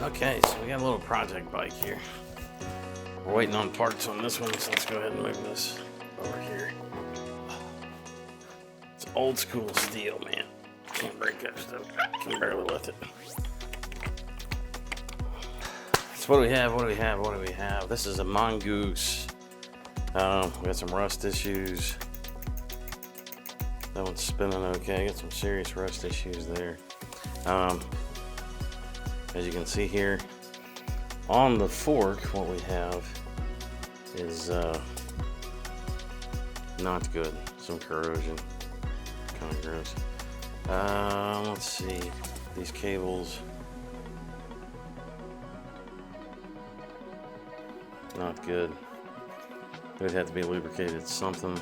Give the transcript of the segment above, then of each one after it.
Okay, so we got a little project bike here. We're waiting on parts on this one, so let's go ahead and move this over here. It's old school steel, man. Can't break that stuff. Can barely lift it. So what do we have? What do we have? What do we have? This is a Mongoose. We got some rust issues. That one's spinning okay. Got some serious rust issues there. As you can see here, on the fork, what we have is not good. Some corrosion, kind of gross. Let's see, these cables, not good. It would have to be lubricated something.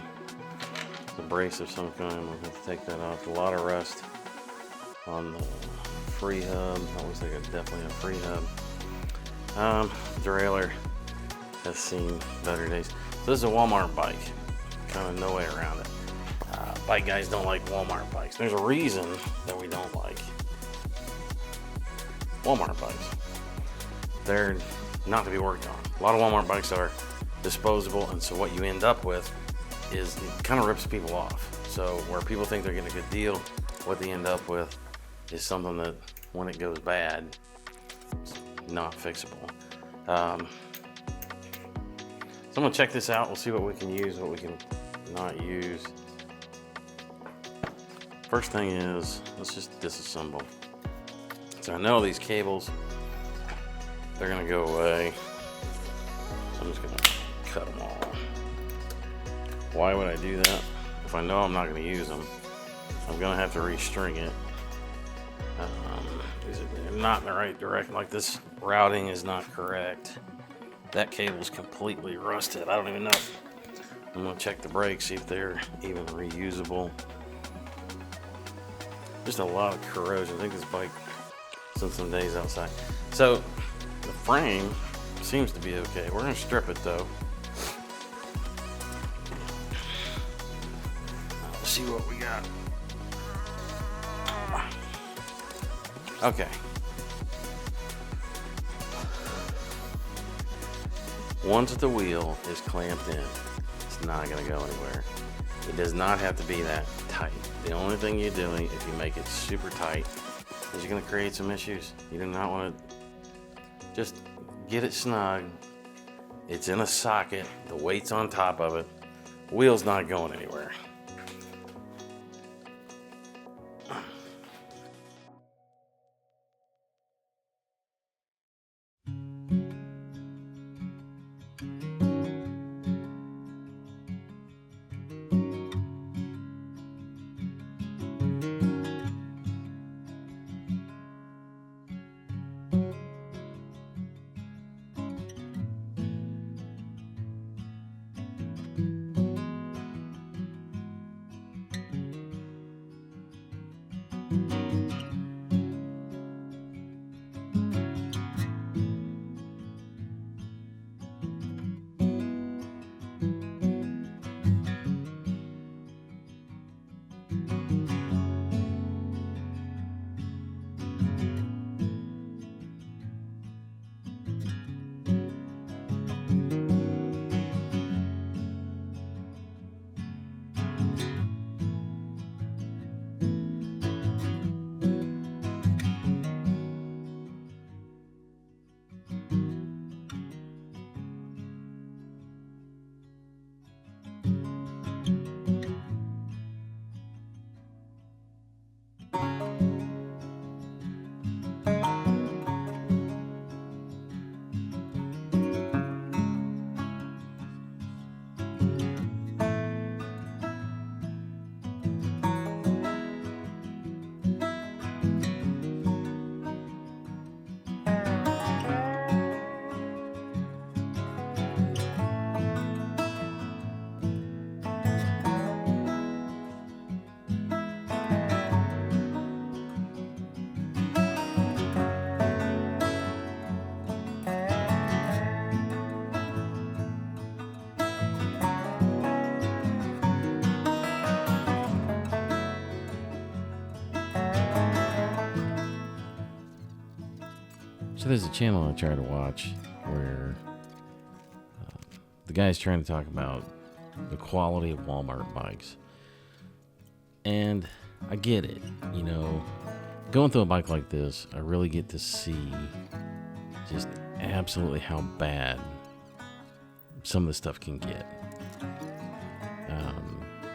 It's a brace of some kind. We'll have to take that off. A lot of rust on the free hub. I always think it's definitely a free hub. Derailleur has seen better days. So this is a Walmart bike. Kind of no way around it. Bike guys don't like Walmart bikes. There's a reason that we don't like Walmart bikes. They're not to be worked on. A lot of Walmart bikes are disposable, and so what you end up with is it kind of rips people off. So where people think they're getting a good deal, what they end up with is something that when it goes bad, it's not fixable. So I'm gonna check this out. We'll see what we can use, what we can not use. First thing is, let's just disassemble. So I know these cables, they're gonna go away. So I'm just gonna cut them all. Why would I do that? If I know I'm not gonna use them, I'm gonna have to restring it. They're not in the right direction. Like, this routing is not correct. That cable's completely rusted. I don't even know. I'm gonna check the brakes, see if they're even reusable. Just a lot of corrosion. I think this bike spent some days outside. So the frame seems to be okay. We're gonna strip it though. Let's see what we got. Okay. Once the wheel is clamped in, it's not going to go anywhere. It does not have to be that tight. The only thing you're doing, if you make it super tight, is you're going to create some issues. You do not want to just get it snug. It's in a socket. The weight's on top of it. Wheel's not going anywhere. So there's a channel I try to watch where the guy's trying to talk about the quality of Walmart bikes. And I get it, you know, going through a bike like this, I really get to see just absolutely how bad some of the stuff can get.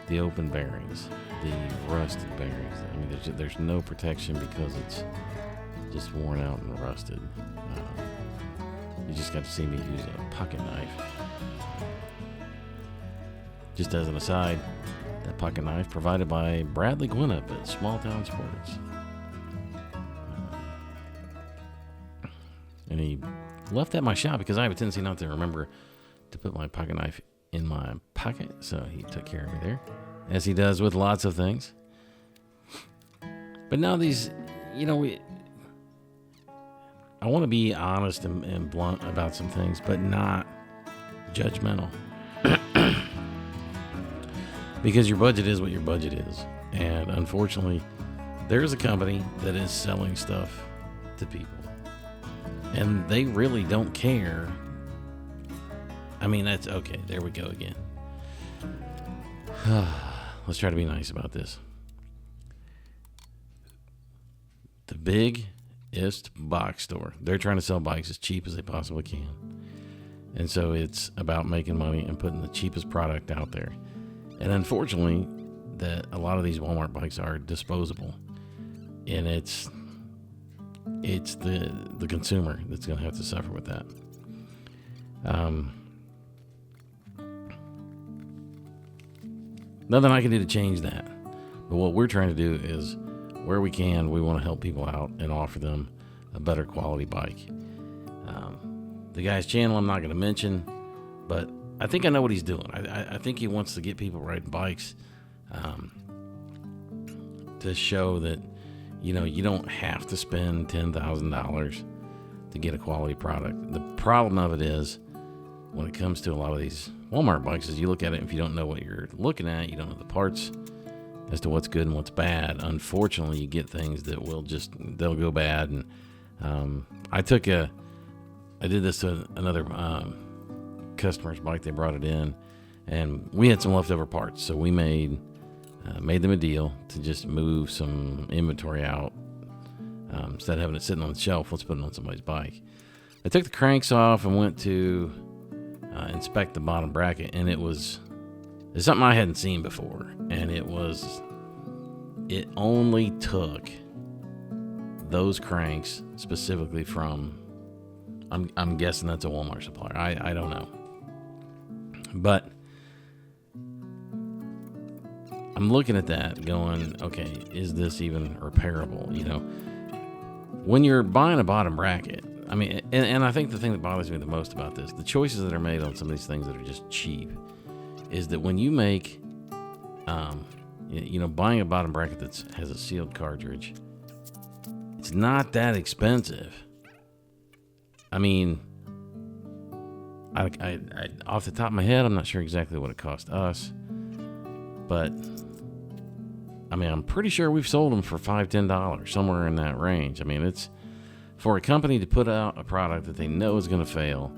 The open bearings, the rusted bearings. I mean, there's no protection because it's just worn out and rusted. You just got to see me use a pocket knife. Just as an aside, that pocket knife provided by Bradley Gwinnett at Small Town Sports. And he left at my shop because I have a tendency not to remember to put my pocket knife in my pocket, so he took care of me there, as he does with lots of things. But now these, you know, I want to be honest and blunt about some things, but not judgmental. Because your budget is what your budget is. And unfortunately, there's a company that is selling stuff to people. And they really don't care. I mean, that's okay. There we go again. Let's try to be nice about this. The biggest box store. They're trying to sell bikes as cheap as they possibly can. And so it's about making money and putting the cheapest product out there. And unfortunately, that a lot of these Walmart bikes are disposable. And it's the consumer that's going to have to suffer with that. Nothing I can do to change that. But what we're trying to do is, where we can, we want to help people out and offer them a better quality bike. The guy's channel I'm not going to mention, but I think I know what he's doing. I think he wants to get people riding bikes to show that, you know, you don't have to spend $10,000 to get a quality product. The problem of it is, when it comes to a lot of these Walmart bikes, is you look at it, and if you don't know what you're looking at, you don't know the parts as to what's good and what's bad. Unfortunately, you get things that they'll go bad. And I did this to another customer's bike. They brought it in, and we had some leftover parts, so we made them a deal to just move some inventory out. Instead of having it sitting on the shelf, let's put it on somebody's bike. I took the cranks off and went to inspect the bottom bracket, and it's something I hadn't seen before, and it only took those cranks specifically from, I'm guessing that's a Walmart supplier. I don't know. But I'm looking at that going, okay, is this even repairable? You know, when you're buying a bottom bracket, I mean, and I think the thing that bothers me the most about this, the choices that are made on some of these things that are just cheap, is that when you make, buying a bottom bracket that has a sealed cartridge, it's not that expensive. I mean, I off the top of my head, I'm not sure exactly what it cost us, but I mean, I'm pretty sure we've sold them for $5, $10, somewhere in that range. I mean, it's for a company to put out a product that they know is going to fail.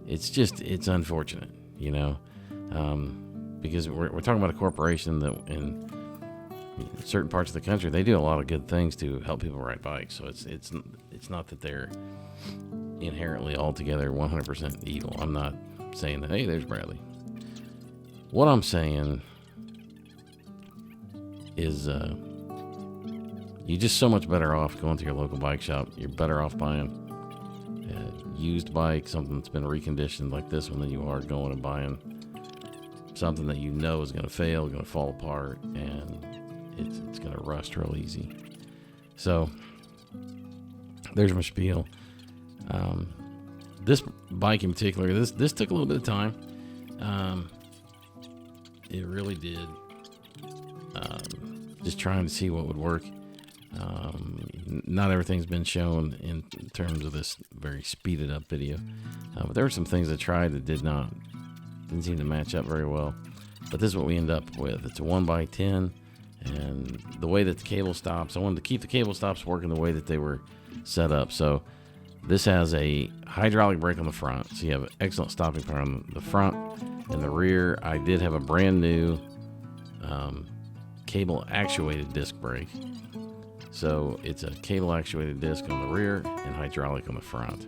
It's unfortunate, you know, because we're talking about a corporation that in certain parts of the country, they do a lot of good things to help people ride bikes. So it's not that they're inherently altogether 100% evil. I'm not saying that, hey, there's Bradley. What I'm saying is you're just so much better off going to your local bike shop. You're better off buying a used bike, something that's been reconditioned like this one, than you are going and buying something that you know is going to fail, going to fall apart, and it's going to rust real easy. So there's my spiel. This bike in particular, this took a little bit of time. It really did. Just trying to see what would work. Not everything's been shown in terms of this very speeded up video, but there were some things I tried that didn't seem to match up very well. But this is what we end up with. It's a 1x10, and the way that the cable stops, I wanted to keep the cable stops working the way that they were set up. So This has a hydraulic brake on the front, so you have excellent stopping power on the front. And the rear, I did have a brand new cable actuated disc brake. So it's a cable actuated disc on the rear and hydraulic on the front.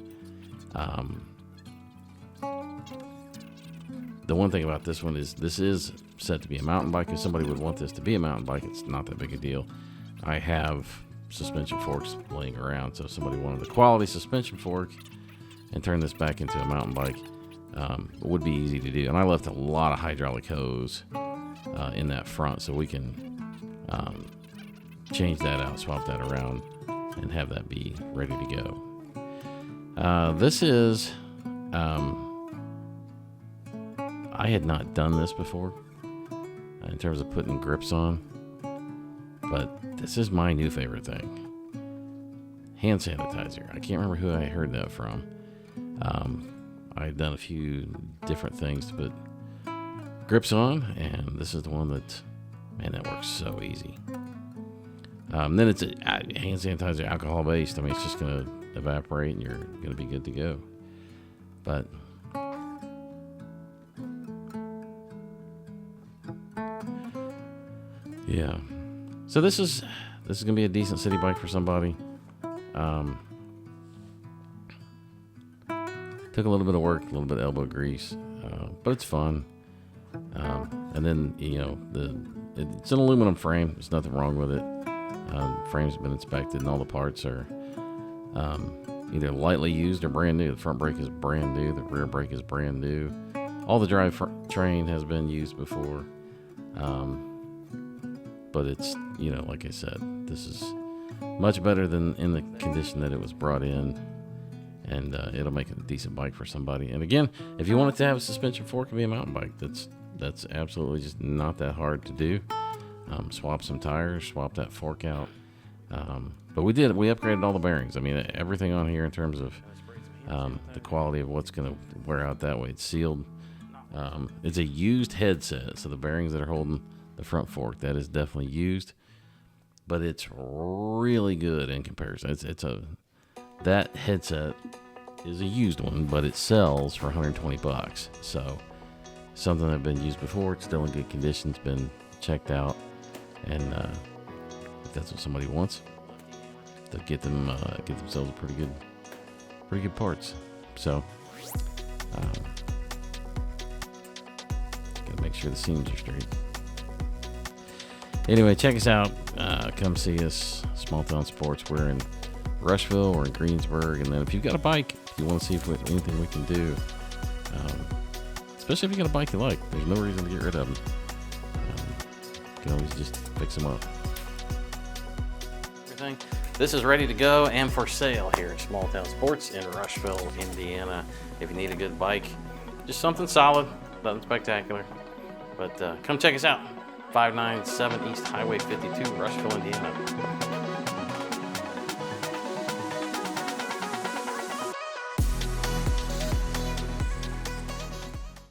The one thing about this one is this is set to be a mountain bike. If somebody would want this to be a mountain bike, it's not that big a deal. I have suspension forks laying around, so if somebody wanted a quality suspension fork and turn this back into a mountain bike, it would be easy to do. And I left a lot of hydraulic hose in that front, so we can change that out, swap that around, and have that be ready to go. This is I had not done this before in terms of putting grips on, but this is my new favorite thing. Hand sanitizer. I can't remember who I heard that from. I've done a few different things to put grips on, and this is the one that, man, that works so easy. Then it's a hand sanitizer, alcohol based. I mean, it's just going to evaporate and you're going to be good to go. But yeah, so this is going to be a decent city bike for somebody. Took a little bit of work, a little bit of elbow grease, but it's fun. And then, you know, it's an aluminum frame. There's nothing wrong with it. Frame's been inspected and all the parts are either lightly used or brand new. The front brake is brand new. The rear brake is brand new. All the drivetrain has been used before. But it's, you know, like I said, this is much better than in the condition that it was brought in. And it'll make it a decent bike for somebody. And again, if you want it to have a suspension fork and be a mountain bike, that's absolutely just not that hard to do. Swap some tires, swap that fork out. But we upgraded all the bearings. I mean, everything on here in terms of the quality of what's going to wear out that way. It's sealed. It's a used headset, so the bearings that are holding the front fork, that is definitely used. But it's really good in comparison. That headset is a used one, but it sells for $120. So something that had been used before, it's still in good condition, it's been checked out, and if that's what somebody wants, they'll get themselves a pretty good parts. So gotta make sure the seams are straight. Anyway, check us out. Come see us, Small Town Sports. We're in Rushville or in Greensburg. And then if you've got a bike, if you want to see if anything we can do, especially if you got a bike you like, there's no reason to get rid of them. You can always just fix them up. Everything. This is ready to go and for sale here at Small Town Sports in Rushville, Indiana. If you need a good bike, just something solid, nothing spectacular. But come check us out. 597 East Highway 52, Rushville, Indiana.